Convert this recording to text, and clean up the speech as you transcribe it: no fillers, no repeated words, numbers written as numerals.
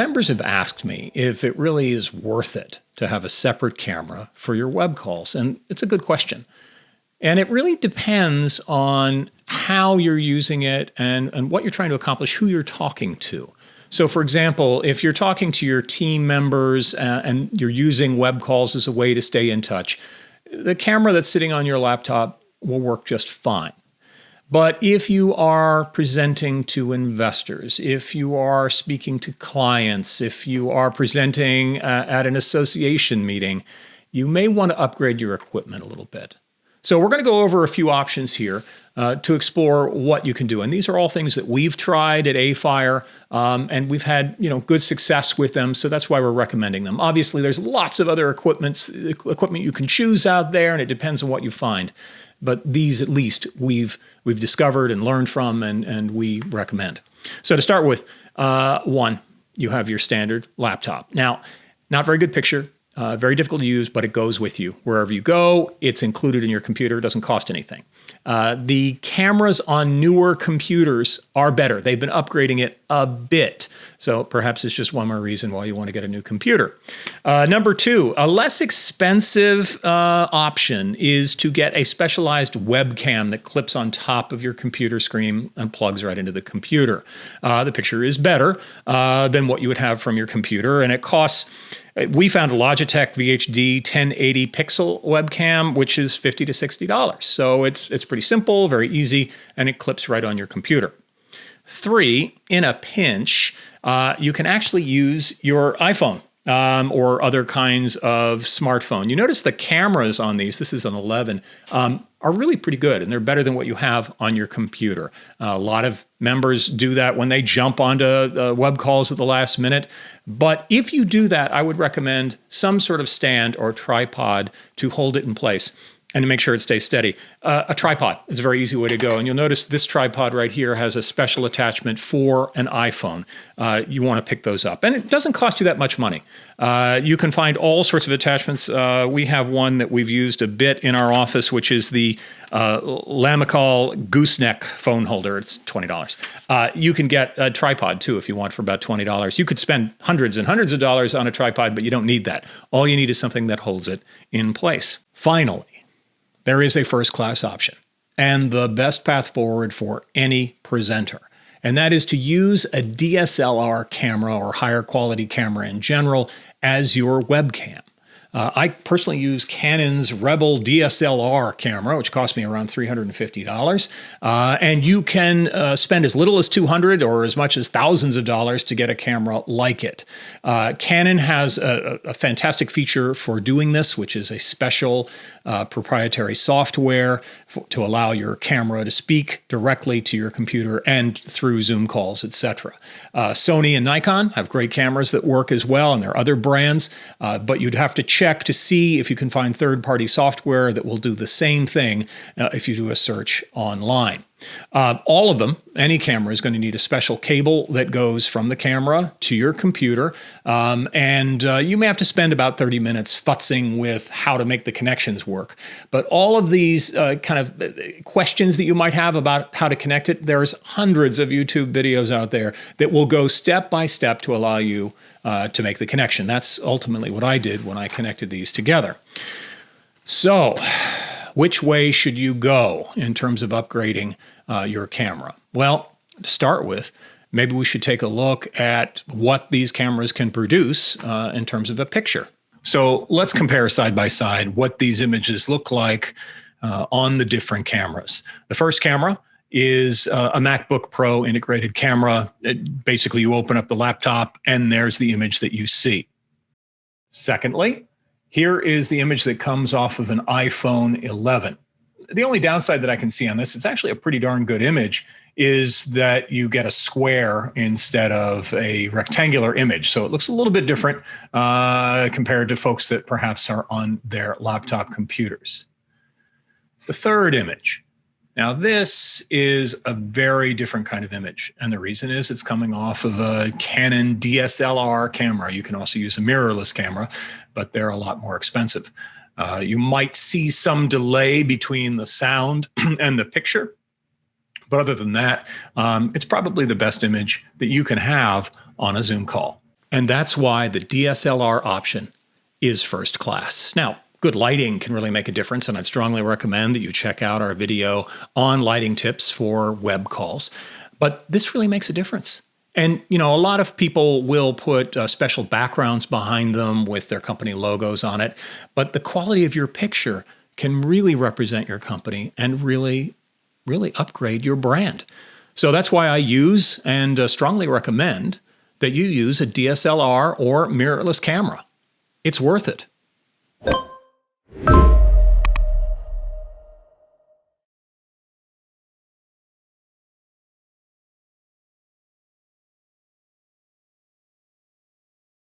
Members have asked me if it really is worth it to have a separate camera for your web calls, and it's a good question. And it really depends on how you're using it and what you're trying to accomplish, who you're talking to. So for example, if you're talking to your team members and you're using web calls as a way to stay in touch, the camera that's sitting on your laptop will work just fine. But if you are presenting to investors, if you are speaking to clients, if you are presenting at an association meeting, you may want to upgrade your equipment a little bit. So we're going to go over a few options here to explore what you can do. And these are all things that we've tried at AFIRE, and we've had good success with them. So that's why we're recommending them. Obviously, there's lots of other equipment you can choose out there, and it depends on what you find. But these, at least, we've discovered and learned from, and we recommend. So to start with, one, you have your standard laptop. Now, not very good picture. Very difficult to use, but it goes with you. Wherever you go, it's included in your computer. It doesn't cost anything. The cameras on newer computers are better. They've been upgrading it a bit. So perhaps it's just one more reason why you want to get a new computer. Number two, a less expensive option is to get a specialized webcam that clips on top of your computer screen and plugs right into the computer. The picture is better than what you would have from your computer, and it costs. We found a Logitech VHD 1080 pixel webcam, which is $50 to $60. So it's pretty simple, very easy, and it clips right on your computer. Three, in a pinch, you can actually use your iPhone or other kinds of smartphone. You notice the cameras on these, this is an 11, are really pretty good, and they're better than what you have on your computer. A lot of members do that when they jump onto web calls at the last minute. But if you do that, I would recommend some sort of stand or tripod to hold it in place and to make sure it stays steady. A tripod is a very easy way to go. And you'll notice this tripod right here has a special attachment for an iPhone. You want to pick those up. And it doesn't cost you that much money. You can find all sorts of attachments. We have one that we've used a bit in our office, which is the Lamical gooseneck phone holder. It's $20. You can get a tripod too if you want for about $20. You could spend hundreds and hundreds of dollars on a tripod, but you don't need that. All you need is something that holds it in place. Finally, there is a first-class option and the best path forward for any presenter. And that is to use a DSLR camera or higher quality camera in general as your webcam. I personally use Canon's Rebel DSLR camera, which cost me around $350. And you can spend as little as $200 or as much as thousands of dollars to get a camera like it. Canon has a fantastic feature for doing this, which is a special proprietary software to allow your camera to speak directly to your computer and through Zoom calls, etc. Sony and Nikon have great cameras that work as well, and there are other brands, but you'd have to check to see if you can find third-party software that will do the same thing if you do a search online. All of them, any camera is going to need a special cable that goes from the camera to your computer. And you may have to spend about 30 minutes futzing with how to make the connections work. But all of these kind of questions that you might have about how to connect it, there's hundreds of YouTube videos out there that will go step by step to allow you to make the connection. That's ultimately what I did when I connected these together. So, which way should you go in terms of upgrading your camera? Well, to start with, maybe we should take a look at what these cameras can produce in terms of a picture. So let's compare side by side what these images look like on the different cameras. The first camera is a MacBook Pro integrated camera. Basically, you open up the laptop and there's the image that you see. Secondly, here is the image that comes off of an iPhone 11. The only downside that I can see on this, it's actually a pretty darn good image, is that you get a square instead of a rectangular image. So it looks a little bit different compared to folks that perhaps are on their laptop computers. The third image. Now, this is a very different kind of image. And the reason is it's coming off of a Canon DSLR camera. You can also use a mirrorless camera, but they're a lot more expensive. You might see some delay between the sound and the picture. But other than that, it's probably the best image that you can have on a Zoom call. And that's why the DSLR option is first class. Now, good lighting can really make a difference, and I'd strongly recommend that you check out our video on lighting tips for web calls. But this really makes a difference. And, a lot of people will put special backgrounds behind them with their company logos on it. But the quality of your picture can really represent your company and really upgrade your brand. So that's why I use and strongly recommend that you use a DSLR or mirrorless camera. It's worth it.